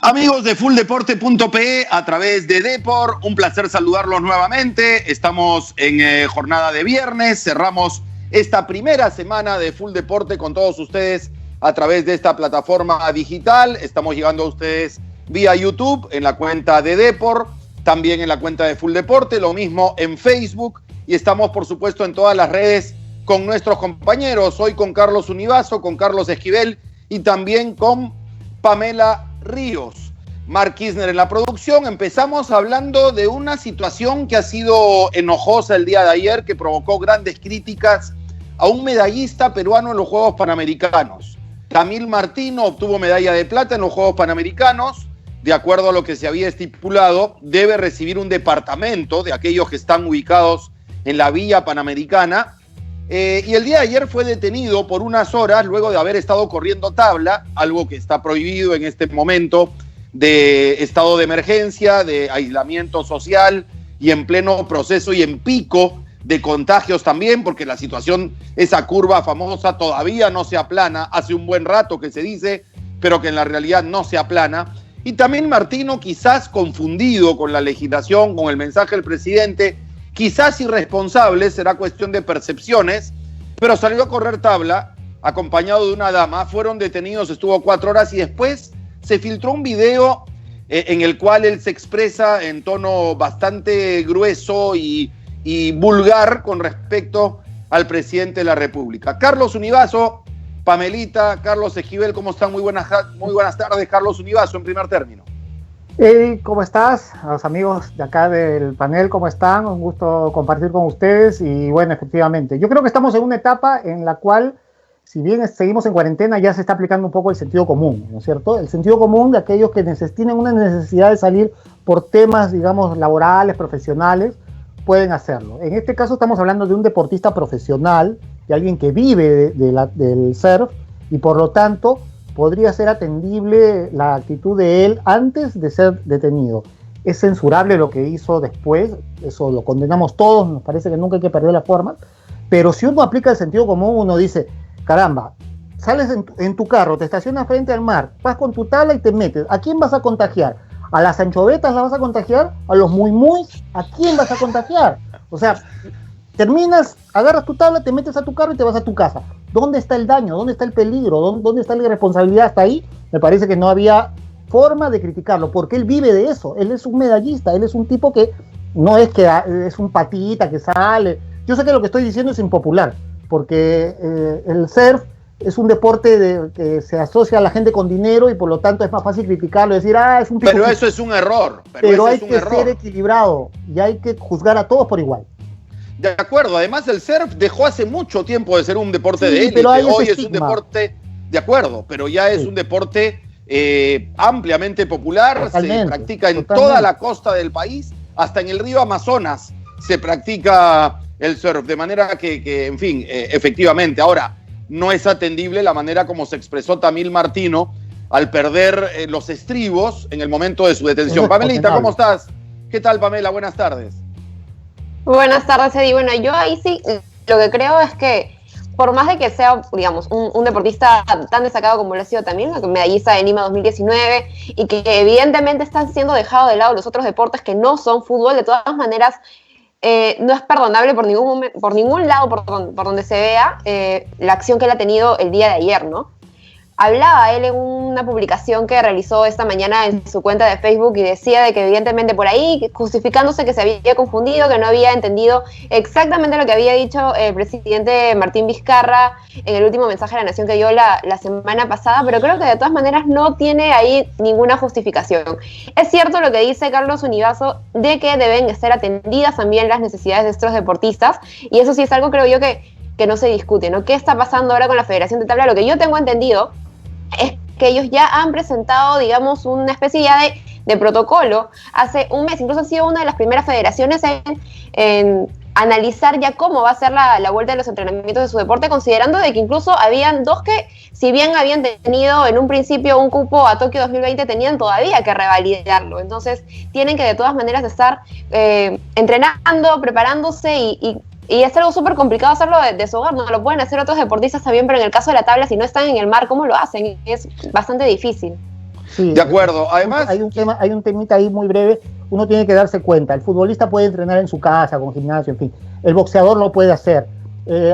Amigos de fulldeporte.pe a través de Depor, un placer saludarlos nuevamente. Estamos en jornada de viernes, cerramos esta primera semana de Full Deporte con todos ustedes a través de esta plataforma digital. Estamos llegando a ustedes vía YouTube, en la cuenta de Depor, también en la cuenta de Full Deporte, lo mismo en Facebook, y estamos por supuesto en todas las redes con nuestros compañeros, hoy con Carlos Univaso, con Carlos Esquivel y también con Pamela Ríos. Mark Kirchner en la producción. Empezamos hablando de una situación que ha sido enojosa el día de ayer, que provocó grandes críticas a un medallista peruano en los Juegos Panamericanos. Camil Martino obtuvo medalla de plata en los Juegos Panamericanos. De acuerdo a lo que se había estipulado, debe recibir un departamento de aquellos que están ubicados en la Villa Panamericana. Y el día de ayer fue detenido por unas horas luego de haber estado corriendo tabla, algo que está prohibido en este momento de estado de emergencia, de aislamiento social y en pleno proceso y en pico de contagios también, porque la situación, esa curva famosa todavía no se aplana, hace un buen rato que se dice, pero que en la realidad no se aplana. Y también Martino, quizás confundido con la legislación, con el mensaje del presidente, quizás irresponsable, será cuestión de percepciones, pero salió a correr tabla, acompañado de una dama, fueron detenidos, estuvo 4 horas y después se filtró un video en el cual él se expresa en tono bastante grueso y vulgar con respecto al presidente de la República. Carlos Univaso, Pamelita, Carlos Esquivel, ¿cómo están? Muy buenas tardes, Carlos Univaso, en primer término. Hey, ¿cómo estás? A los amigos de acá del panel, ¿cómo están? Un gusto compartir con ustedes y bueno, efectivamente, yo creo que estamos en una etapa en la cual, si bien seguimos en cuarentena, ya se está aplicando un poco el sentido común, ¿no es cierto? El sentido común de aquellos que tienen una necesidad de salir por temas, digamos, laborales, profesionales, pueden hacerlo. En este caso estamos hablando de un deportista profesional, de alguien que vive del surf y por lo tanto podría ser atendible la actitud de él antes de ser detenido. Es censurable lo que hizo después, eso lo condenamos todos, nos parece que nunca hay que perder la forma, pero si uno aplica el sentido común, uno dice, caramba, sales en tu carro, te estacionas frente al mar, vas con tu tabla y te metes, ¿a quién vas a contagiar? ¿A las anchovetas las vas a contagiar? ¿A los muy? ¿A quién vas a contagiar? O sea, terminas, agarras tu tabla, te metes a tu carro y te vas a tu casa. ¿Dónde está el daño? ¿Dónde está el peligro? ¿Dónde está la irresponsabilidad? Hasta ahí me parece que no había forma de criticarlo, porque él vive de eso. Él es un medallista, él es un tipo que no es que es un patita que sale. Yo sé que lo que estoy diciendo es impopular, porque el surf es un deporte que se asocia a la gente con dinero y por lo tanto es más fácil criticarlo y decir, es un tipo. Pero eso es un error. Pero hay que ser equilibrado y hay que juzgar a todos por igual. De acuerdo, además el surf dejó hace mucho tiempo de ser un deporte de élite, hoy es un deporte, de acuerdo, pero ya es un deporte ampliamente popular, totalmente, se practica en toda la costa del país, hasta en el río Amazonas se practica el surf, de manera que en fin, efectivamente, ahora no es atendible la manera como se expresó Camil Martino al perder los estribos en el momento de su detención. Pamelita, ¿cómo estás? ¿Qué tal, Pamela? Buenas tardes. Buenas tardes, Eddie. Bueno, yo ahí sí lo que creo es que por más de que sea, digamos, un deportista tan destacado como lo ha sido también, medallista de Lima 2019, y que evidentemente están siendo dejados de lado los otros deportes que no son fútbol, de todas maneras no es perdonable por ningún lado por donde se vea la acción que él ha tenido el día de ayer, ¿no? Hablaba él en una publicación que realizó esta mañana en su cuenta de Facebook y decía de que evidentemente por ahí, justificándose que se había confundido, que no había entendido exactamente lo que había dicho el presidente Martín Vizcarra en el último mensaje a la Nación que dio la semana pasada, pero creo que de todas maneras no tiene ahí ninguna justificación. Es cierto lo que dice Carlos Univaso de que deben ser atendidas también las necesidades de estos deportistas, y eso sí es algo, creo yo, que no se discute, ¿no? ¿Qué está pasando ahora con la Federación de Tabla? Lo que yo tengo entendido es que ellos ya han presentado, digamos, una especie ya de protocolo hace un mes. Incluso ha sido una de las primeras federaciones en analizar ya cómo va a ser la vuelta de los entrenamientos de su deporte, considerando de que incluso habían dos que, si bien habían tenido en un principio un cupo a Tokio 2020, tenían todavía que revalidarlo. Entonces tienen que de todas maneras estar entrenando, preparándose y es algo súper complicado hacerlo de su hogar. No lo pueden hacer otros deportistas también, pero en el caso de la tabla, si no están en el mar, ¿cómo lo hacen? Es bastante difícil. Sí, de acuerdo. Además, hay un temita ahí muy breve. Uno tiene que darse cuenta. El futbolista puede entrenar en su casa, con gimnasio, en fin. El boxeador lo puede hacer.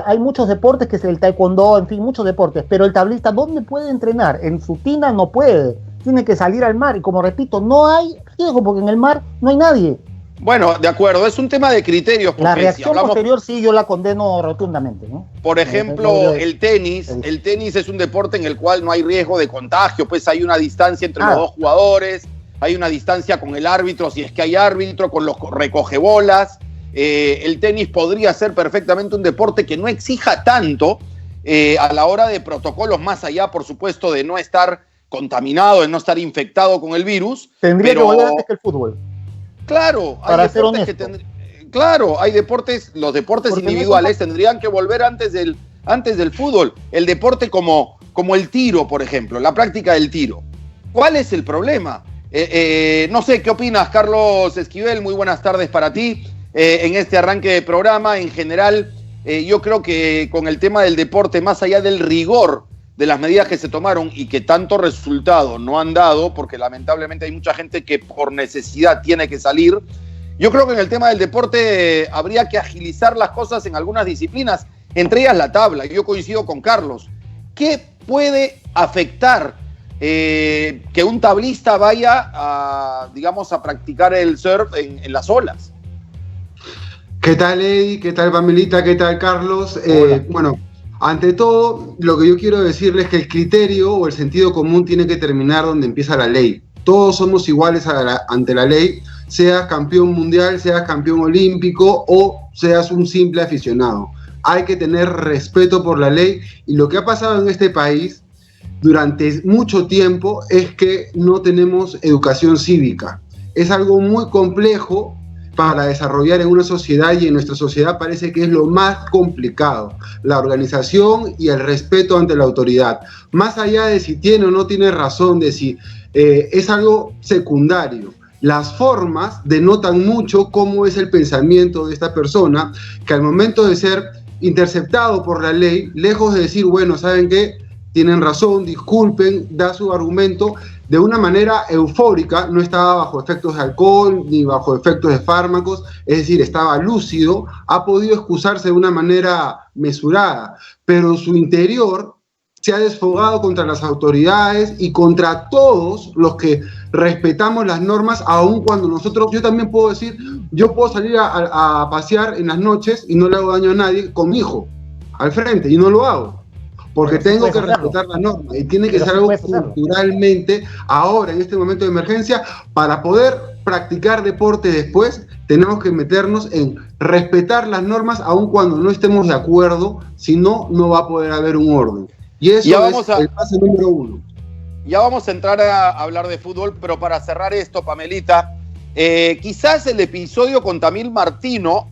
Hay muchos deportes, que es el taekwondo, en fin, muchos deportes. Pero el tablista, ¿dónde puede entrenar? En su tina no puede. Tiene que salir al mar. Y como repito, no hay riesgo, porque en el mar no hay nadie. bueno, de acuerdo, es un tema de criterios. La Porque reacción posterior sí yo la condeno rotundamente, ¿no? Por ejemplo, el tenis es un deporte en el cual no hay riesgo de contagio, pues hay una distancia entre los dos jugadores, hay una distancia con el árbitro, si es que hay árbitro, con los recogebolas. El tenis podría ser perfectamente un deporte que no exija tanto a la hora de protocolos, más allá, por supuesto, de no estar contaminado, de no estar infectado con el virus. Tendría que volver antes que el fútbol. Claro, para ser honesto. Claro, hay deportes, los deportes porque individuales tendrían que volver antes del fútbol. El deporte como el tiro, por ejemplo, la práctica del tiro. ¿Cuál es el problema? No sé, ¿qué opinas, Carlos Esquivel? Muy buenas tardes para ti. En este arranque de programa, en general, yo creo que con el tema del deporte, más allá del rigor de las medidas que se tomaron y que tanto resultado no han dado, porque lamentablemente hay mucha gente que por necesidad tiene que salir, yo creo que en el tema del deporte habría que agilizar las cosas en algunas disciplinas, entre ellas la tabla. Yo coincido con Carlos. ¿Qué puede afectar que un tablista vaya a practicar el surf en las olas? ¿Qué tal, Eddie? ¿Qué tal, Pamelita? ¿Qué tal, Carlos? Bueno, ante todo, lo que yo quiero decirles es que el criterio o el sentido común tiene que terminar donde empieza la ley. Todos somos iguales ante la ley, seas campeón mundial, seas campeón olímpico o seas un simple aficionado. Hay que tener respeto por la ley, y lo que ha pasado en este país durante mucho tiempo es que no tenemos educación cívica. Es algo muy complejo para desarrollar en una sociedad, y en nuestra sociedad parece que es lo más complicado, la organización y el respeto ante la autoridad. Más allá de si tiene o no tiene razón, de si es algo secundario. Las formas denotan mucho cómo es el pensamiento de esta persona, que al momento de ser interceptado por la ley, lejos de decir, bueno, ¿saben qué? Tienen razón, disculpen, da su argumento de una manera eufórica, no estaba bajo efectos de alcohol ni bajo efectos de fármacos, es decir, estaba lúcido, ha podido excusarse de una manera mesurada, pero en su interior se ha desfogado contra las autoridades y contra todos los que respetamos las normas, aun cuando nosotros, yo también puedo decir, yo puedo salir a pasear en las noches y no le hago daño a nadie con mi hijo al frente, y no lo hago. Porque tengo que respetar las normas, y tiene que ser algo culturalmente, ahora en este momento de emergencia, para poder practicar deporte después, tenemos que meternos en respetar las normas, aun cuando no estemos de acuerdo, si no, no va a poder haber un orden. Y eso es el paso número 1. Ya vamos a entrar a hablar de fútbol, pero para cerrar esto, Pamelita, quizás el episodio con Tamil Martino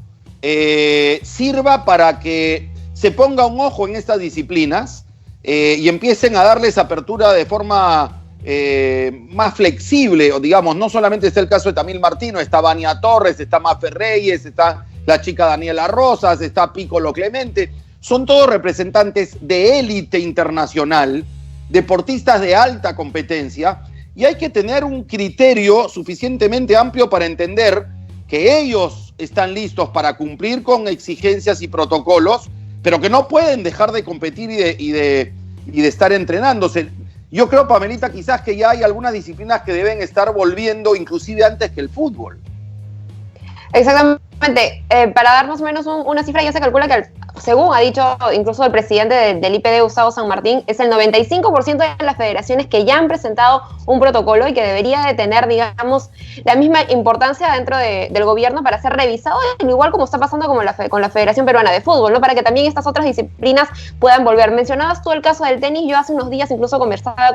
sirva para que se ponga un ojo en estas disciplinas y empiecen a darles apertura de forma más flexible, o digamos, no solamente está el caso de Tamil Martino, está Vania Torres, está Mafe Reyes, está la chica Daniela Rosas, está Piccolo Clemente, son todos representantes de élite internacional, deportistas de alta competencia, y hay que tener un criterio suficientemente amplio para entender que ellos están listos para cumplir con exigencias y protocolos, pero que no pueden dejar de competir y de estar entrenándose. Yo creo, Pamelita, quizás que ya hay algunas disciplinas que deben estar volviendo inclusive antes que el fútbol. Exactamente. Para dar más o menos una cifra, ya se calcula que, según ha dicho incluso el presidente del IPD, Gustavo San Martín, es el 95% de las federaciones que ya han presentado un protocolo y que debería de tener, digamos, la misma importancia dentro del gobierno para ser revisado, igual como está pasando con la Federación Peruana de Fútbol, ¿no? Para que también estas otras disciplinas puedan volver. Mencionabas tú el caso del tenis. Yo hace unos días incluso conversaba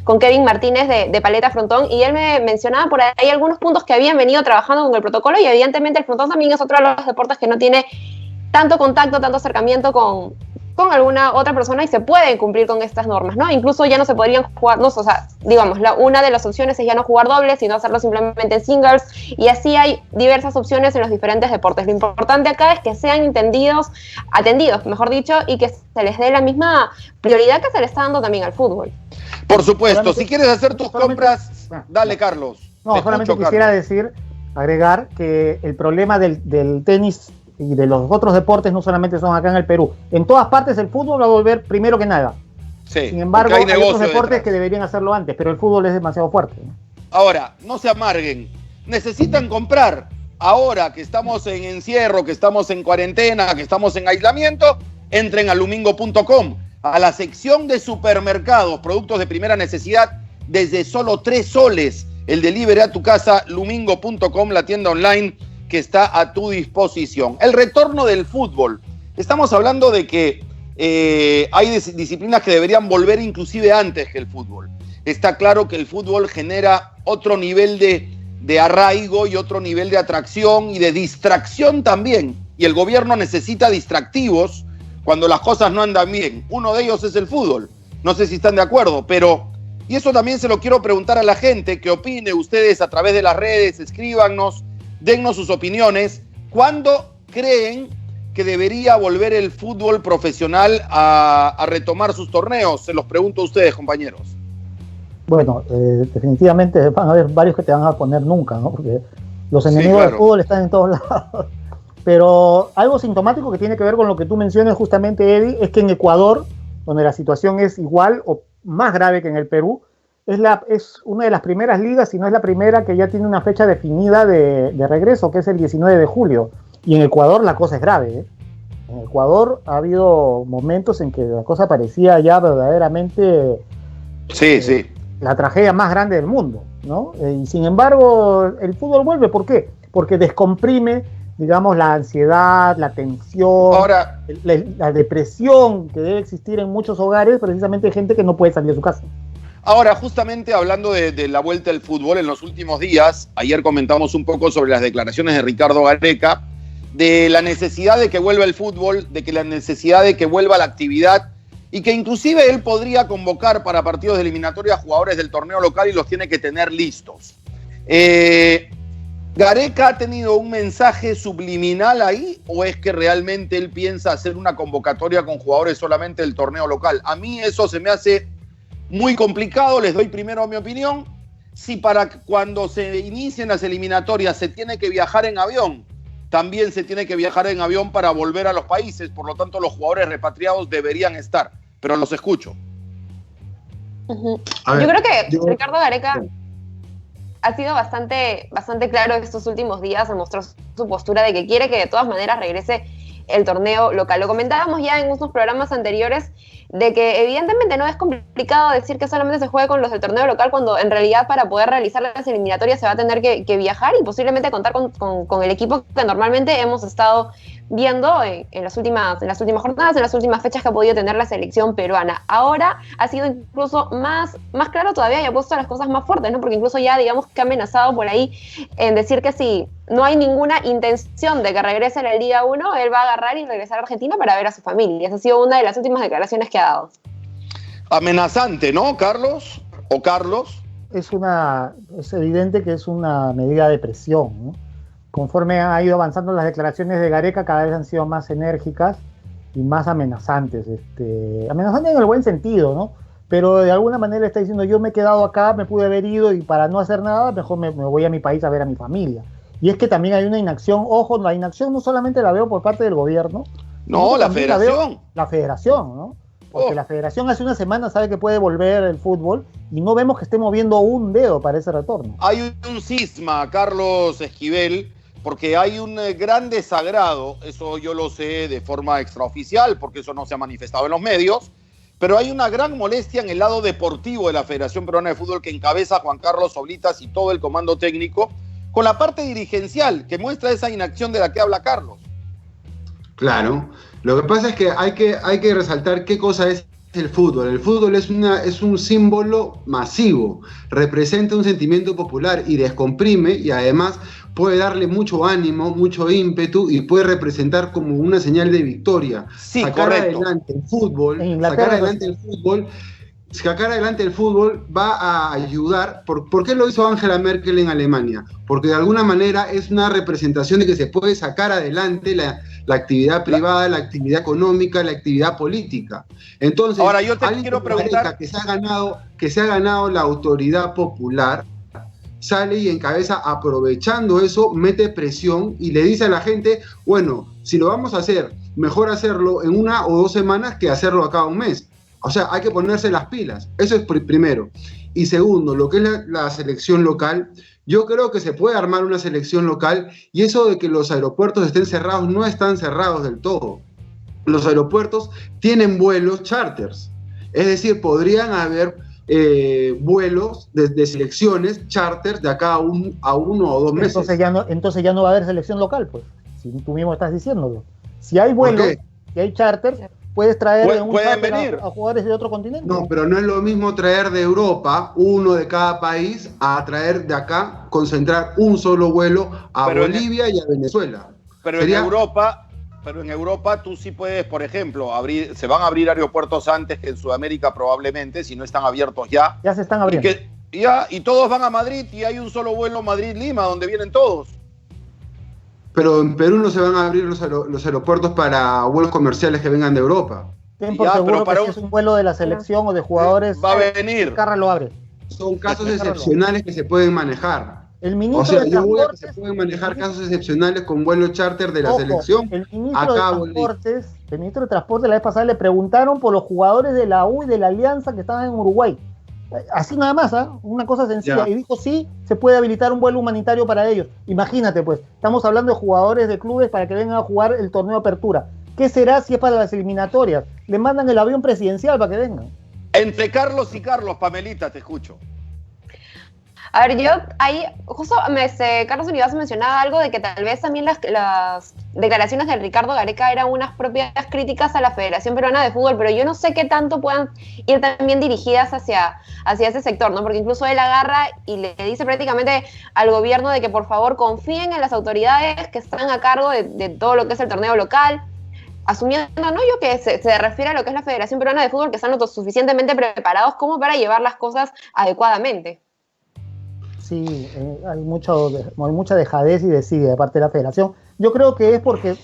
con Kevin Martínez de Paleta Frontón, y él me mencionaba por ahí algunos puntos que habían venido trabajando con el protocolo, y evidentemente el frontón también es otro de los deportes que no tiene tanto contacto, tanto acercamiento con alguna otra persona, y se pueden cumplir con estas normas, ¿no? Incluso ya no se podrían jugar, no, o sea, digamos, una de las opciones es ya no jugar dobles, sino hacerlo simplemente en singles, y así hay diversas opciones en los diferentes deportes. Lo importante acá es que sean atendidos, mejor dicho, y que se les dé la misma prioridad que se le está dando también al fútbol. Por supuesto, Solamente- si quieres hacer tus solamente- compras, Ah, dale, Carlos. No, Te solamente escucho, quisiera Carlos. agregar que el problema del tenis y de los otros deportes no solamente son acá en el Perú. En todas partes el fútbol va a volver primero que nada. Sí, Sin embargo, porque hay otros negocio deportes detrás. que deberían hacerlo antes, pero el fútbol es demasiado fuerte, ¿no? Ahora, no se amarguen. Necesitan comprar. Ahora que estamos en encierro, que estamos en cuarentena, que estamos en aislamiento, entren a lumingo.com, a la sección de supermercados, productos de primera necesidad, desde solo 3 soles. El delivery a tu casa, lumingo.com, la tienda online que está a tu disposición. El retorno del fútbol. Estamos hablando de que hay disciplinas que deberían volver inclusive antes que el fútbol. Está claro que el fútbol genera otro nivel de arraigo y otro nivel de atracción y de distracción también. Y el gobierno necesita distractivos cuando las cosas no andan bien. Uno de ellos es el fútbol. No sé si están de acuerdo, pero... Y eso también se lo quiero preguntar a la gente, que opine ustedes a través de las redes, escríbanos, dennos sus opiniones. ¿Cuándo creen que debería volver el fútbol profesional a retomar sus torneos? Se los pregunto a ustedes, compañeros. Bueno, definitivamente van a haber varios que te van a poner nunca, ¿no? Porque los enemigos claro. del fútbol están en todos lados. Pero algo sintomático que tiene que ver con lo que tú mencionas justamente, Eddie, es que en Ecuador, donde la situación es igual o más grave que en el Perú, es una de las primeras ligas, si no es la primera, que ya tiene una fecha definida de regreso, que es el 19 de julio. Y en Ecuador la cosa es grave, ¿eh? En Ecuador ha habido momentos en que la cosa parecía ya verdaderamente Sí. la tragedia más grande del mundo, ¿no? Y sin embargo, el fútbol vuelve. ¿Por qué? Porque descomprime, digamos, la ansiedad, la tensión, Ahora, la depresión que debe existir en muchos hogares, precisamente de gente que no puede salir de su casa. Ahora, justamente hablando de la vuelta del fútbol en los últimos días, ayer comentamos un poco sobre las declaraciones de Ricardo Gareca, de la necesidad de que vuelva el fútbol, de que la necesidad de que vuelva la actividad y que inclusive él podría convocar para partidos de eliminatoria a jugadores del torneo local y los tiene que tener listos. ¿Gareca ha tenido un mensaje subliminal ahí o es que realmente él piensa hacer una convocatoria con jugadores solamente del torneo local? A mí eso se me hace muy complicado, les doy primero mi opinión. Si para cuando se inicien las eliminatorias se tiene que viajar en avión, también se tiene que viajar en avión para volver a los países, por lo tanto los jugadores repatriados deberían estar, pero los escucho. Yo ver, creo que Ricardo Gareca ha sido bastante claro estos últimos días, a mostrar su postura de que quiere que de todas maneras regrese el torneo local. Lo comentábamos ya en unos programas anteriores de que evidentemente no es complicado decir que solamente se juegue con los del torneo local, cuando en realidad para poder realizar las eliminatorias se va a tener que viajar y posiblemente contar con el equipo que normalmente hemos estado viendo en las últimas jornadas, en las últimas fechas que ha podido tener la selección peruana. Ahora ha sido incluso más claro todavía y ha puesto las cosas más fuertes, ¿no? Porque incluso ya digamos que ha amenazado por ahí en decir que si no hay ninguna intención de que regrese a la Liga 1, él va a agarrar y regresar a Argentina para ver a su familia. Esa ha sido una de las últimas declaraciones que ha dado. Amenazante, ¿no, Carlos? ¿O Carlos? Es evidente que es una medida de presión, ¿no? Conforme ha ido avanzando las declaraciones de Gareca, cada vez han sido más enérgicas y más amenazantes. Amenazantes en el buen sentido, ¿no? Pero de alguna manera está diciendo, yo me he quedado acá, me pude haber ido y para no hacer nada, mejor me voy a mi país a ver a mi familia. Y es que también hay una inacción, ojo, la inacción no solamente la veo por parte del gobierno. No, la federación. La federación, ¿no? Porque la federación hace una semana sabe que puede volver el fútbol y no vemos que esté moviendo un dedo para ese retorno. Hay un cisma, Carlos Esquivel, porque hay un gran desagrado, eso yo lo sé de forma extraoficial, porque eso no se ha manifestado en los medios, pero hay una gran molestia en el lado deportivo de la Federación Peruana de Fútbol que encabeza Juan Carlos Oblitas y todo el comando técnico, con la parte dirigencial que muestra esa inacción de la que habla Carlos. Claro, lo que pasa es que hay que resaltar qué cosa es el fútbol. El fútbol es un símbolo masivo, representa un sentimiento popular y descomprime, y además puede darle mucho ánimo, mucho ímpetu y puede representar como una señal de victoria. Sí, sacar correcto. adelante el fútbol va a ayudar. ¿Por qué lo hizo Angela Merkel en Alemania? Porque de alguna manera es una representación de que se puede sacar adelante la la actividad privada, la actividad económica, la actividad política. Entonces, ahora yo te quiero preguntar que se ha ganado la autoridad popular, sale y encabeza, aprovechando eso, mete presión y le dice a la gente, bueno, si lo vamos a hacer, mejor hacerlo en 1 o 2 semanas que hacerlo a cada un mes. O sea, hay que ponerse las pilas. Eso es primero. Y segundo, lo que es la selección local, yo creo que se puede armar una selección local, y eso de que los aeropuertos estén cerrados, no están cerrados del todo. Los aeropuertos tienen vuelos charters. Es decir, podrían haber vuelos de selecciones charters de acá a 1 o 2 meses. Entonces ya no va a haber selección local, pues. Si tú mismo estás diciéndolo. Si hay vuelos, si hay charters, puedes traer a jugadores de otro continente. No, pero no es lo mismo traer de Europa, uno de cada país, a traer de acá, concentrar un solo vuelo a Bolivia y a Venezuela. Pero en Europa tú sí puedes, por ejemplo, se van a abrir aeropuertos antes que en Sudamérica probablemente, si no están abiertos ya. Ya se están abriendo. Y todos van a Madrid y hay un solo vuelo Madrid-Lima donde vienen todos. Pero en Perú no se van a abrir los aeropuertos para vuelos comerciales que vengan de Europa. Ten por seguro que si es un vuelo de la selección o de jugadores, va a venir. Carra lo abre. Son casos excepcionales que se pueden manejar. El ministro de Transportes, se pueden manejar casos excepcionales con vuelos charter de la selección. El ministro de Transportes la vez pasada le preguntaron por los jugadores de la U y de la Alianza que estaban en Uruguay. Así nada más, una cosa sencilla. Y dijo, sí, se puede habilitar un vuelo humanitario para ellos. Imagínate, pues, estamos hablando de jugadores de clubes para que vengan a jugar el torneo de apertura. ¿Qué será si es para las eliminatorias? Le mandan el avión presidencial para que vengan. Entre Carlos y Carlos, Pamelita, te escucho. A ver, yo ahí, justo Carlos Olivazo mencionaba algo de que tal vez también las declaraciones de Ricardo Gareca eran unas propias críticas a la Federación Peruana de Fútbol, pero yo no sé qué tanto puedan ir también dirigidas hacia ese sector, ¿no? Porque incluso él agarra y le dice prácticamente al gobierno de que por favor confíen en las autoridades que están a cargo de todo lo que es el torneo local, asumiendo, ¿no? Yo que se refiere a lo que es la Federación Peruana de Fútbol, que están lo suficientemente preparados como para llevar las cosas adecuadamente. Sí, hay mucha dejadez y desidia de parte de la federación. Yo creo que es porque,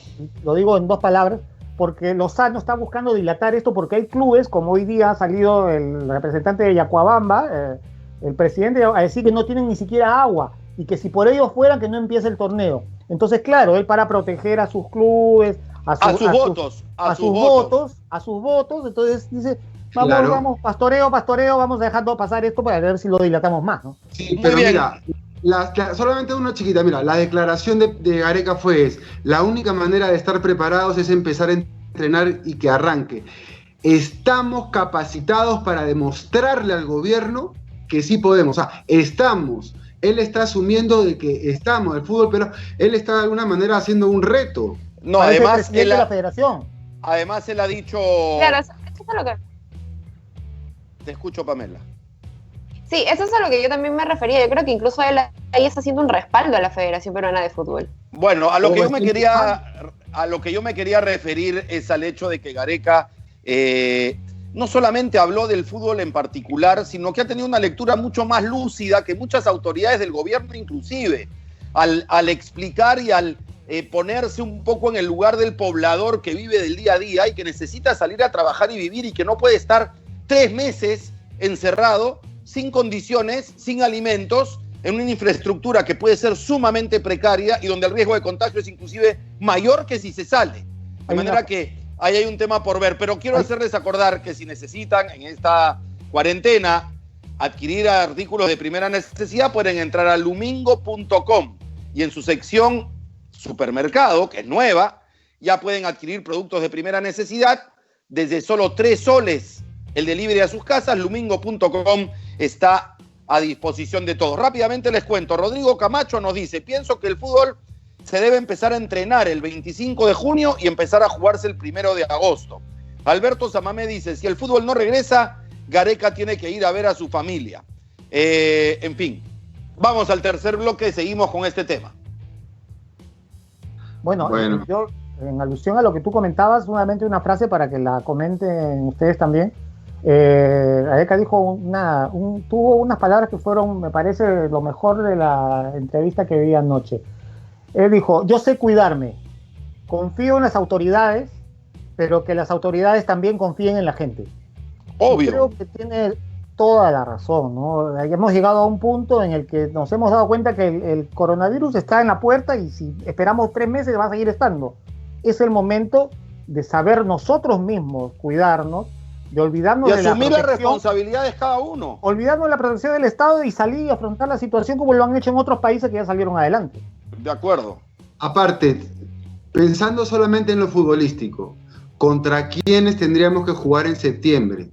lo digo en 2 palabras, porque Lozano está buscando dilatar esto, porque hay clubes, como hoy día ha salido el representante de Yacuabamba, el presidente, a decir que no tienen ni siquiera agua, y que si por ellos fueran, que no empiece el torneo. Entonces, claro, él para proteger a sus clubes, a sus votos, entonces dice... Vamos, pastoreo, vamos dejando pasar esto para ver si lo dilatamos más, ¿no? Sí, pero mira, solamente una chiquita, mira, la declaración de Gareca la única manera de estar preparados es empezar a entrenar y que arranque. Estamos capacitados para demostrarle al gobierno que sí podemos, él está asumiendo de que estamos, el fútbol, pero él está de alguna manera haciendo un reto. No, además, de la federación. Además él ha dicho... Claro, eso es lo que... Te escucho, Pamela. Sí, eso es a lo que yo también me refería. Yo creo que incluso él ahí está haciendo un respaldo a la Federación Peruana de Fútbol. Bueno, a lo que yo me quería referir es al hecho de que Gareca no solamente habló del fútbol en particular, sino que ha tenido una lectura mucho más lúcida que muchas autoridades del gobierno, inclusive, al explicar y al ponerse un poco en el lugar del poblador que vive del día a día y que necesita salir a trabajar y vivir y que no puede estar 3 meses encerrado, sin condiciones, sin alimentos, en una infraestructura que puede ser sumamente precaria y donde el riesgo de contagio es inclusive mayor que si se sale. De manera que ahí hay un tema por ver. Pero quiero hacerles acordar que si necesitan en esta cuarentena adquirir artículos de primera necesidad, pueden entrar a lumingo.com y en su sección supermercado, que es nueva, ya pueden adquirir productos de primera necesidad desde solo 3 soles. El delivery a sus casas, lumingo.com está a disposición de todos. Rápidamente les cuento, Rodrigo Camacho nos dice, pienso que el fútbol se debe empezar a entrenar el 25 de junio y empezar a jugarse el 1 de agosto. Alberto Samamé dice, si el fútbol no regresa, Gareca tiene que ir a ver a su familia. En fin, vamos al tercer bloque, seguimos con este tema. Bueno. Yo, en alusión a lo que tú comentabas, nuevamente una frase para que la comenten ustedes también. Gareca dijo tuvo unas palabras que fueron, me parece, lo mejor de la entrevista que vi anoche. Él dijo, yo sé cuidarme, confío en las autoridades, pero que las autoridades también confíen en la gente. Obvio. Creo que tiene toda la razón, ¿no? Hemos llegado a un punto en el que nos hemos dado cuenta que el coronavirus está en la puerta y si esperamos 3 meses va a seguir estando. Es el momento de saber nosotros mismos cuidarnos, de olvidarnos de de asumir la las protección, responsabilidades cada uno. olvidarnos de la protección del Estado y salir y afrontar la situación como lo han hecho en otros países que ya salieron adelante. De acuerdo. Aparte, pensando solamente en lo futbolístico, ¿contra quiénes tendríamos que jugar en septiembre?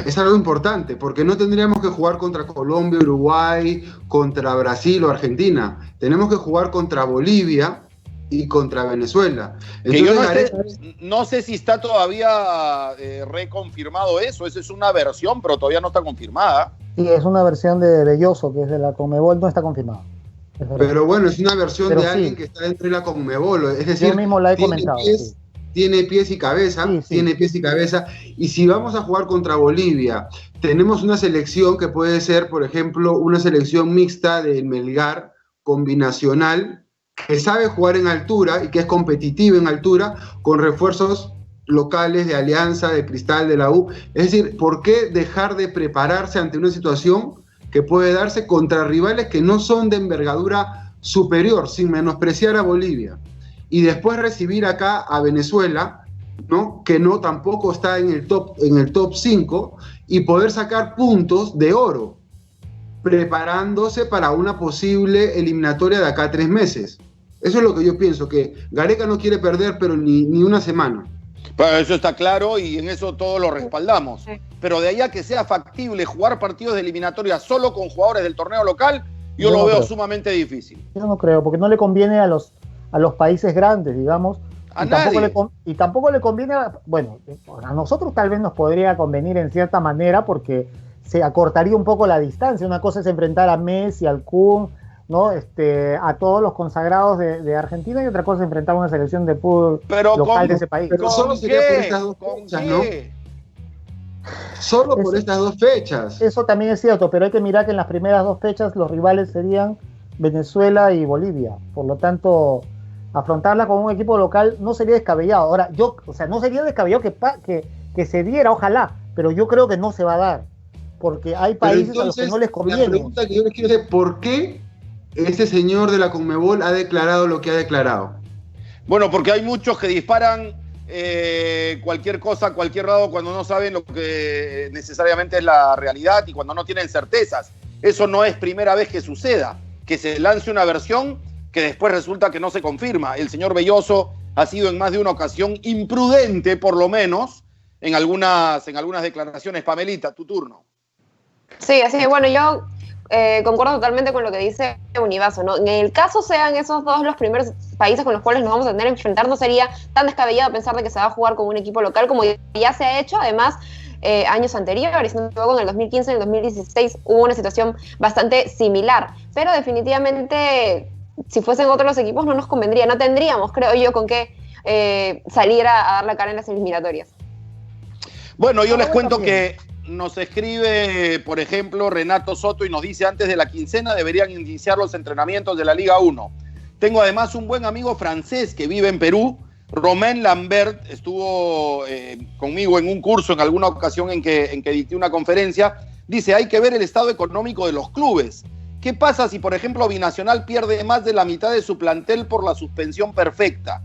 Es algo importante, porque no tendríamos que jugar contra Colombia, Uruguay, contra Brasil o Argentina. Tenemos que jugar contra Bolivia y contra Venezuela. Que yo Entonces, no sé si está todavía reconfirmado eso. Esa es una versión, pero todavía no está confirmada. Sí, es una versión de Belloso, que es de la Conmebol, no está confirmado. pero bueno, es una versión Pero de sí, alguien que está dentro de la Conmebol. Es decir, yo mismo la he comentado. Sí. tiene pies y cabeza, Sí, sí. tiene pies y cabeza. Y si vamos a jugar contra Bolivia, tenemos una selección que puede ser, por ejemplo, una selección mixta del Melgar, combinacional, que sabe jugar en altura y que es competitiva en altura, con refuerzos locales de Alianza, de Cristal, de la U. Es decir, ¿por qué dejar de prepararse ante una situación que puede darse contra rivales que no son de envergadura superior, sin menospreciar a Bolivia? Y después recibir acá a Venezuela, ¿no? Que no tampoco está en el top 5, y poder sacar puntos de oro, preparándose para una posible eliminatoria de acá a 3 meses. Eso es lo que yo pienso, que Gareca no quiere perder, pero ni una semana. Pero eso está claro y en eso todos lo respaldamos. Pero de ahí a que sea factible jugar partidos de eliminatoria solo con jugadores del torneo local, yo lo veo sumamente difícil. Yo no creo, porque no le conviene a los países grandes, digamos. Y tampoco le conviene, bueno, a nosotros tal vez nos podría convenir en cierta manera porque se acortaría un poco la distancia. Una cosa es enfrentar a Messi, al Kun, ¿no? A todos los consagrados de Argentina, y otra cosa es enfrentar a una selección de fútbol local de ese país. Pero solo sería por estas 2 fechas, ¿no? Solo por estas 2 fechas. Eso también es cierto, pero hay que mirar que en las primeras 2 fechas los rivales serían Venezuela y Bolivia. Por lo tanto, afrontarla con un equipo local no sería descabellado. Ahora, no sería descabellado que se diera, ojalá, pero yo creo que no se va a dar, porque hay países a los que no les conviene. La pregunta que yo les quiero hacer, ¿por qué ese señor de la Conmebol ha declarado lo que ha declarado? Bueno, porque hay muchos que disparan cualquier cosa a cualquier lado cuando no saben lo que necesariamente es la realidad y cuando no tienen certezas. Eso no es primera vez que suceda, que se lance una versión que después resulta que no se confirma. El señor Belloso ha sido en más de una ocasión imprudente, por lo menos, en algunas declaraciones. Pamelita, tu turno. Sí, así que bueno, yo concuerdo totalmente con lo que dice Univaso, ¿no? En el caso sean esos 2 los primeros países con los cuales nos vamos a tener que enfrentar, no sería tan descabellado pensar de que se va a jugar con un equipo local como ya se ha hecho, además, años anteriores, no me equivoco, en el 2015, en el 2016 hubo una situación bastante similar, pero definitivamente si fuesen otros los equipos no nos convendría, no tendríamos, creo yo, con qué salir a dar la cara en las eliminatorias. Bueno, yo les cuento que nos escribe, por ejemplo, Renato Soto y nos dice: antes de la quincena deberían iniciar los entrenamientos de la Liga 1. Tengo además un buen amigo francés que vive en Perú, Romain Lambert, estuvo conmigo en un curso en alguna ocasión en que dicté una conferencia. Dice: hay que ver el estado económico de los clubes. ¿Qué pasa si, por ejemplo, Binacional pierde más de la mitad de su plantel por la suspensión perfecta?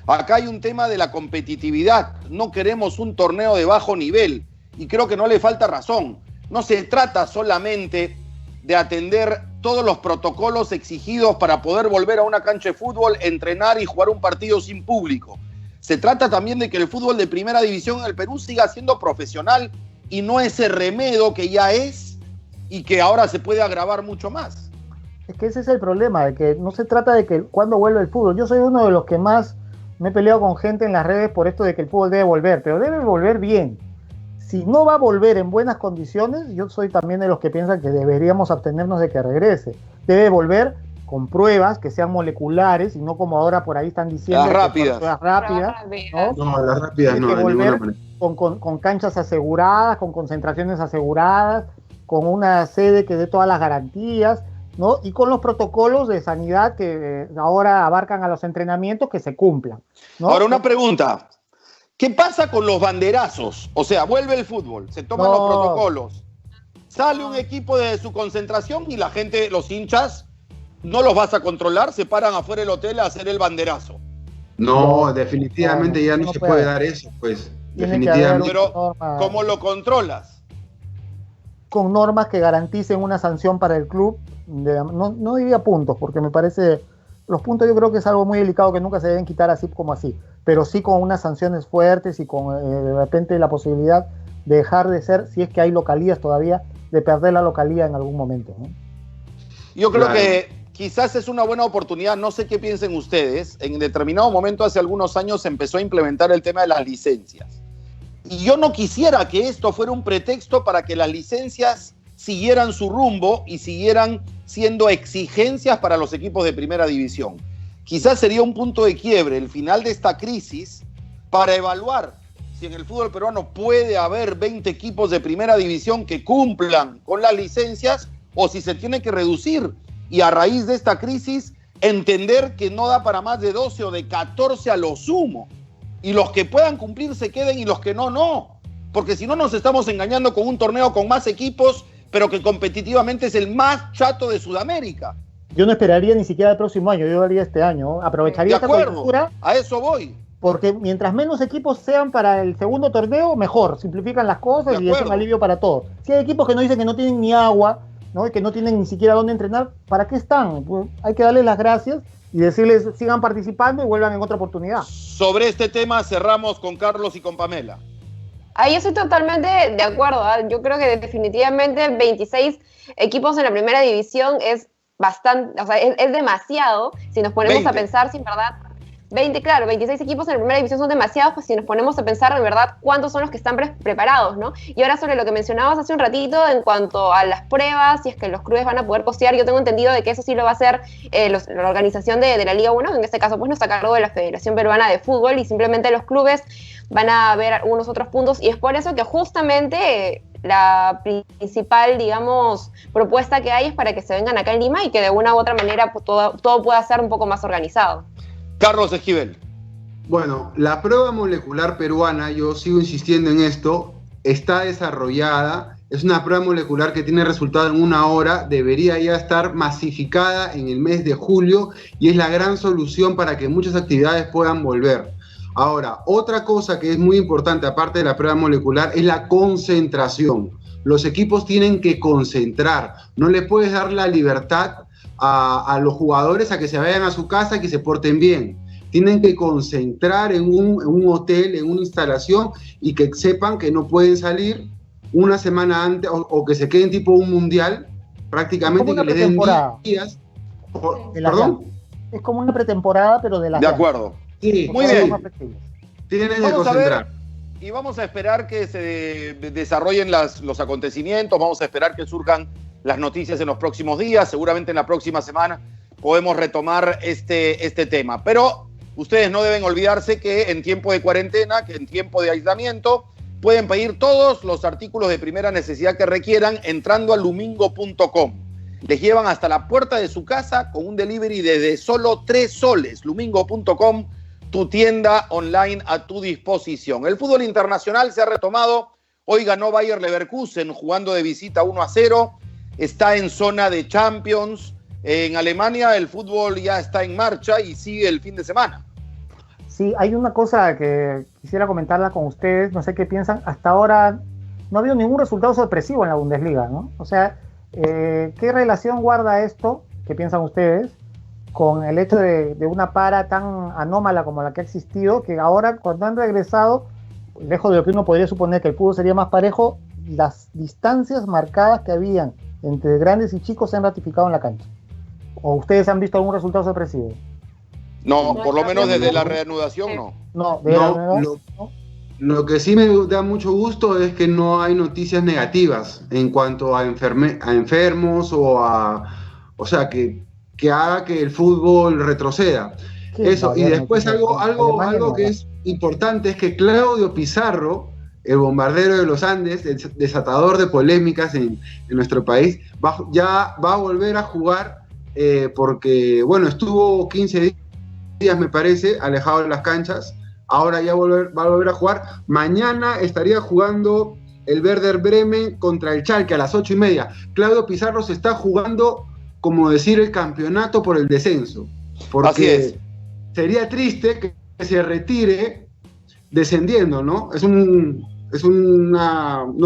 Acá hay un tema de la competitividad. No queremos un torneo de bajo nivel. Y creo que no le falta razón. No se trata solamente de atender todos los protocolos exigidos para poder volver a una cancha de fútbol, entrenar y jugar un partido sin público. Se trata también de que el fútbol de primera división en el Perú siga siendo profesional y no ese remedo que ya es y que ahora se puede agravar mucho más. Es que ese es el problema, de que no se trata de que cuando vuelve el fútbol. Yo soy uno de los que más me he peleado con gente en las redes por esto de que el fútbol debe volver, pero debe volver bien. Si no va a volver en buenas condiciones, yo soy también de los que piensan que deberíamos abstenernos de que regrese. Debe volver con pruebas que sean moleculares y no como ahora por ahí están diciendo. Las rápidas. Las rápidas, ¿no? No, las rápidas no. Tiene que volver con canchas aseguradas, con concentraciones aseguradas, con una sede que dé todas las garantías ¿no? Y con los protocolos de sanidad que ahora abarcan a los entrenamientos que se cumplan, ¿no? Ahora una pregunta, ¿qué pasa con los banderazos? O sea, vuelve el fútbol, se toman los protocolos, sale un equipo de su concentración y la gente, los hinchas, no los vas a controlar, se paran afuera del hotel a hacer el banderazo. No, definitivamente ya no se puede dar eso, pues. Definitivamente. Pero, ¿cómo lo controlas? Con normas que garanticen una sanción para el club, no diría puntos, porque me parece, los puntos yo creo que es algo muy delicado que nunca se deben quitar así como así, pero sí con unas sanciones fuertes y con de repente la posibilidad de dejar de ser, si es que hay localías todavía, de perder la localía en algún momento, ¿no? Yo creo que quizás es una buena oportunidad, no sé qué piensen ustedes, en determinado momento hace algunos años se empezó a implementar el tema de las licencias. Y yo no quisiera que esto fuera un pretexto para que las licencias siguieran su rumbo y siguieran siendo exigencias para los equipos de primera división. Quizás sería un punto de quiebre, el final de esta crisis, para evaluar si en el fútbol peruano puede haber 20 equipos de primera división que cumplan con las licencias o si se tiene que reducir. Y a raíz de esta crisis, entender que no da para más de 12 o de 14 a lo sumo. Y los que puedan cumplir se queden y los que no, no. Porque si no nos estamos engañando con un torneo con más equipos, pero que competitivamente es el más chato de Sudamérica. Yo no esperaría ni siquiera el próximo año, yo haría este año. Aprovecharía esta coyuntura. A eso voy. Porque mientras menos equipos sean para el segundo torneo, mejor. Simplifican las cosas y es un alivio para todos. Si hay equipos que no dicen que no tienen ni agua, ¿no? Y que no tienen ni siquiera dónde entrenar, ¿para qué están? Pues hay que darles las gracias y decirles sigan participando y vuelvan en otra oportunidad. Sobre este tema cerramos con Carlos y con Pamela. Ahí estoy totalmente de acuerdo, ¿eh? Yo creo que definitivamente 26 equipos en la primera división es bastante, o sea, es demasiado si nos ponemos 20. a pensar si en verdad 26 equipos en la primera división son demasiados, pues si nos ponemos a pensar en verdad cuántos son los que están preparados, ¿no? Y ahora sobre lo que mencionabas hace un ratito en cuanto a las pruebas, si es que los clubes van a poder costear, yo tengo entendido de que eso sí lo va a hacer la organización de la Liga 1, que en este caso pues no está a cargo de la Federación Peruana de Fútbol y simplemente los clubes van a ver algunos otros puntos y es por eso que justamente la principal, digamos, propuesta que hay es para que se vengan acá en Lima y que de una u otra manera pues, todo pueda ser un poco más organizado. Carlos Esquivel. Bueno, la prueba molecular peruana, yo sigo insistiendo en esto, está desarrollada, es una prueba molecular que tiene resultado en 1 hora, debería ya estar masificada en el mes de julio y es la gran solución para que muchas actividades puedan volver. Ahora, otra cosa que es muy importante, aparte de la prueba molecular, es la concentración. Los equipos tienen que concentrar, no le puedes dar la libertad a los jugadores a que se vayan a su casa y que se porten bien. Tienen que concentrar en un hotel, en una instalación y que sepan que no pueden salir una semana antes o que se queden tipo un mundial, prácticamente que les den días. ¿Perdón? Es como una pretemporada, pero de la... De acuerdo. Sí, muy bien. Tienen que concentrar. Y vamos a esperar que se desarrollen los acontecimientos, vamos a esperar que surjan las noticias en los próximos días, seguramente en la próxima semana podemos retomar este tema. Pero ustedes no deben olvidarse que en tiempo de cuarentena, que en tiempo de aislamiento, pueden pedir todos los artículos de primera necesidad que requieran entrando a lumingo.com. Les llevan hasta la puerta de su casa con un delivery desde solo 3 soles. Lumingo.com, tu tienda online a tu disposición. El fútbol internacional se ha retomado. Hoy ganó Bayer Leverkusen jugando de visita 1-0. Está en zona de Champions. En Alemania el fútbol ya está en marcha y sigue el fin de semana. Sí, hay una cosa que quisiera comentarla con ustedes, no sé qué piensan. Hasta ahora no ha habido ningún resultado sorpresivo en la Bundesliga, ¿no? O sea, ¿qué relación guarda esto, qué piensan ustedes, con el hecho de una para tan anómala como la que ha existido, que ahora cuando han regresado, lejos de lo que uno podría suponer que el fútbol sería más parejo, las distancias marcadas que habían entre grandes y chicos se han ratificado en la cancha? ¿O ustedes han visto algún resultado sorpresivo? No, por lo menos desde la reanudación no. Lo que sí me da mucho gusto es que no hay noticias negativas en cuanto a enfermos o sea, que haga que el fútbol retroceda. Eso, y después algo que es importante es que Claudio Pizarro el bombardero de los Andes, el desatador de polémicas en nuestro país, ya va a volver a jugar porque, bueno, estuvo 15 días, me parece, alejado de las canchas. Ahora ya va a volver a jugar. Mañana estaría jugando el Werder Bremen contra el Schalke a las 8:30. Claudio Pizarro se está jugando, como decir, el campeonato por el descenso. Porque así es. Sería triste que se retire descendiendo, ¿no? No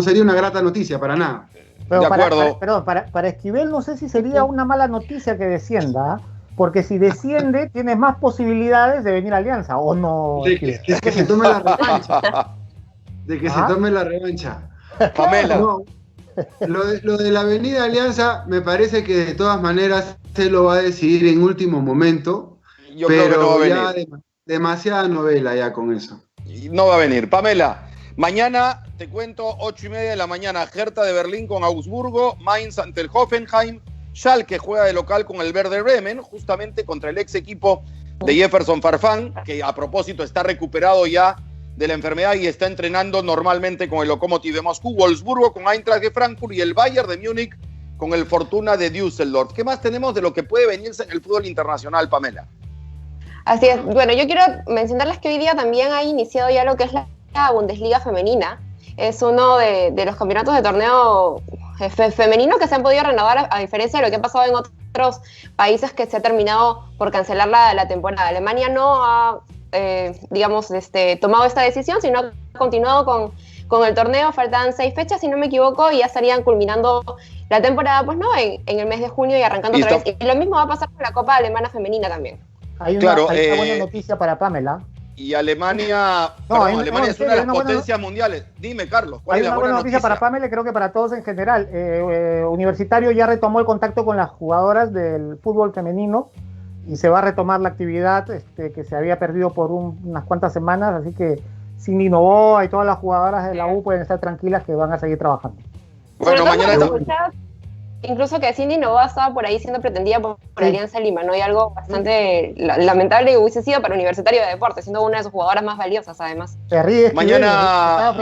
sería una grata noticia para nada. Pero de acuerdo. Para Esquivel no sé si sería una mala noticia que descienda, porque si desciende tienes más posibilidades de venir a Alianza, ¿o no? Es que se tome la revancha. Se tome la revancha. Pamela. No, lo de la Avenida Alianza me parece que de todas maneras se lo va a decidir en último momento. Yo creo que no va a venir. Ya demasiada novela ya con eso. No va a venir. Pamela, mañana te cuento 8:30 de la mañana, Hertha de Berlín con Augsburgo, Mainz ante el Hoffenheim, Schalke juega de local con el Werder Bremen, justamente contra el ex equipo de Jefferson Farfán, que a propósito está recuperado ya de la enfermedad y está entrenando normalmente con el Lokomotiv de Moscú, Wolfsburgo con Eintracht de Frankfurt y el Bayern de Múnich con el Fortuna de Düsseldorf. ¿Qué más tenemos de lo que puede venirse en el fútbol internacional, Pamela? Así es. Bueno, yo quiero mencionarles que hoy día también ha iniciado ya lo que es la Bundesliga femenina. Es uno de los campeonatos de torneo femenino que se han podido renovar, a diferencia de lo que ha pasado en otros países que se ha terminado por cancelar la temporada. Alemania no ha, tomado esta decisión, sino ha continuado con el torneo. Faltan 6 fechas, si no me equivoco, y ya estarían culminando la temporada, pues no, en el mes de junio y arrancando otra vez. Y lo mismo va a pasar con la Copa Alemana Femenina también. Hay una buena noticia para Pamela. Y Alemania, Alemania es una de las potencias mundiales. Dime, Carlos, ¿cuál hay es la una buena noticia para Pamela y creo que para todos en general. Universitario ya retomó el contacto con las jugadoras del fútbol femenino y se va a retomar la actividad que se había perdido por unas cuantas semanas, así que Cindy Novoa y todas las jugadoras de la U pueden estar tranquilas que van a seguir trabajando. Bueno, mañana incluso que Cindy Novoa estaba por ahí siendo pretendida por Alianza Lima, ¿no? Y algo bastante lamentable que hubiese sido para Universitario de Deportes, siendo una de sus jugadoras más valiosas, además. Mañana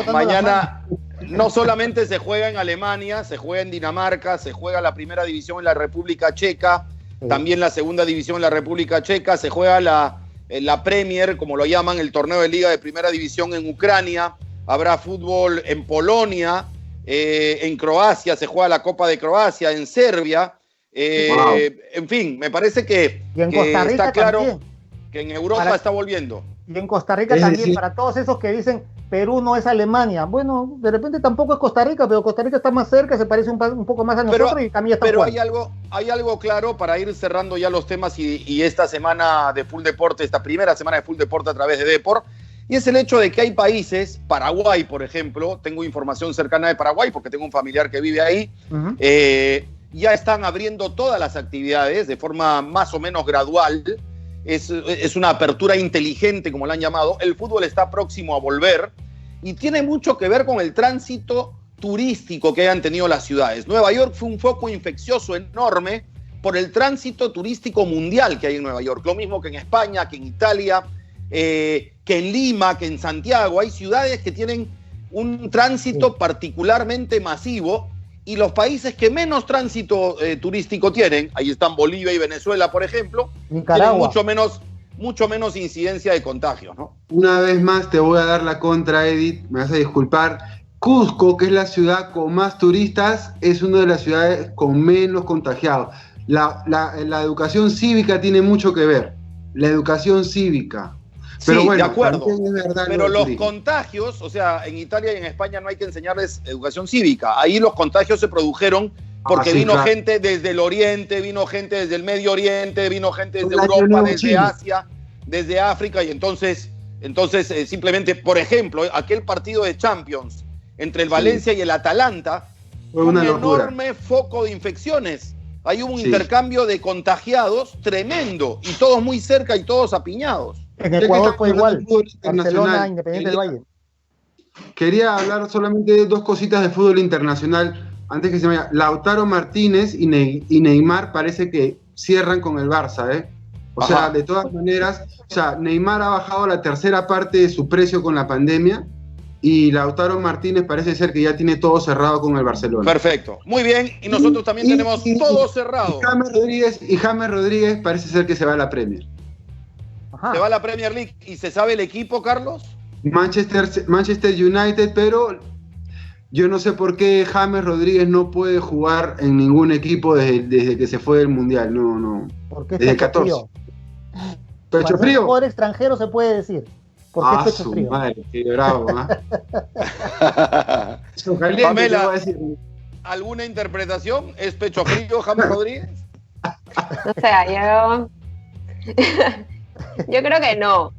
no solamente se juega en Alemania, se juega en Dinamarca, se juega la primera división en la República Checa, también la segunda división en la República Checa, se juega la Premier, como lo llaman, el torneo de liga de primera división en Ucrania, habrá fútbol en Polonia, en Croacia, se juega la Copa de Croacia, en Serbia, en fin, me parece que está claro también, que en Europa está volviendo. Y en Costa Rica también, para todos esos que dicen Perú no es Alemania, bueno, de repente tampoco es Costa Rica, pero Costa Rica está más cerca, se parece un poco más a nosotros y también está jugando. Pero hay algo claro para ir cerrando ya los temas y esta semana de Full Deporte, esta primera semana de Full Deporte a través de Deport. Y es el hecho de que hay países, Paraguay, por ejemplo, tengo información cercana de Paraguay porque tengo un familiar que vive ahí, ya están abriendo todas las actividades de forma más o menos gradual, es una apertura inteligente, como la han llamado, el fútbol está próximo a volver y tiene mucho que ver con el tránsito turístico que hayan tenido las ciudades. Nueva York fue un foco infeccioso enorme por el tránsito turístico mundial que hay en Nueva York, lo mismo que en España, que en Italia, que en Lima, que en Santiago. Hay ciudades que tienen un tránsito particularmente masivo y los países que menos tránsito turístico tienen, ahí están Bolivia y Venezuela, por ejemplo, Nicaragua, tienen mucho menos incidencia de contagios, ¿no? Una vez más te voy a dar la contra, Edith, me vas a disculpar. Cusco, que es la ciudad con más turistas, es una de las ciudades con menos contagiados. La educación cívica tiene mucho que ver, la educación cívica. Pero sí, bueno, de acuerdo, es verdad, pero los contagios, o sea, en Italia y en España no hay que enseñarles educación cívica. Ahí los contagios se produjeron porque vino gente desde el Oriente, vino gente desde el Medio Oriente, vino gente desde Europa, desde Asia, desde África, y entonces simplemente, por ejemplo, aquel partido de Champions entre el Valencia y el Atalanta fue un enorme foco de infecciones. Hay un intercambio de contagiados tremendo, y todos muy cerca y todos apiñados. En Ecuador fue igual, Barcelona, Independiente del Valle. Quería hablar solamente de 2 cositas de fútbol internacional antes que se me vaya. Lautaro Martínez y Neymar parece que cierran con el Barça, ¿eh? O sea, de todas maneras, o sea, Neymar ha bajado la tercera parte de su precio con la pandemia y Lautaro Martínez parece ser que ya tiene todo cerrado con el Barcelona. Perfecto, muy bien, y nosotros también tenemos todo cerrado. Y James Rodríguez parece ser que se va a la Premier. Ajá. Se va a la Premier League y se sabe el equipo, Carlos. Manchester United, pero yo no sé por qué James Rodríguez no puede jugar en ningún equipo desde que se fue del Mundial. No. ¿Por qué desde pecho 14. frío? ¿Pecho Cuando frío? es jugador extranjero se puede decir. ¿Por qué pecho Su frío? madre, qué bravo, ¿ah? Pecho caliente, Pamela, te voy a decir. ¿alguna interpretación? ¿Es pecho frío James Rodríguez? O sea, yo creo que no.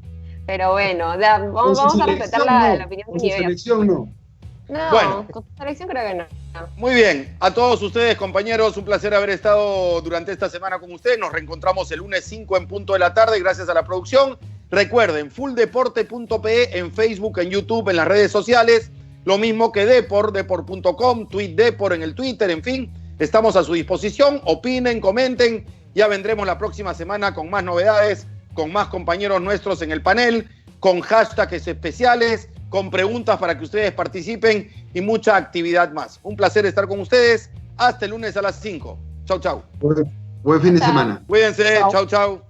Pero bueno, vamos a respetar la opinión Con de su Nivel. selección no. No, Bueno. con su selección creo que no. Muy bien, a todos ustedes, compañeros, un placer haber estado durante esta semana con ustedes. Nos reencontramos el lunes 5 en punto de la tarde, gracias a la producción. Recuerden, fulldeporte.pe en Facebook, en YouTube, en las redes sociales. Lo mismo que depor.com, tweetdepor en el Twitter, en fin. Estamos a su disposición. Opinen, comenten. Ya vendremos la próxima semana con más novedades, con más compañeros nuestros en el panel, con hashtags especiales, con preguntas para que ustedes participen y mucha actividad más. Un placer estar con ustedes. Hasta el lunes a las 5. Chau, chau. Buen fin de Chao. semana. Cuídense. Chau. Chau, chau.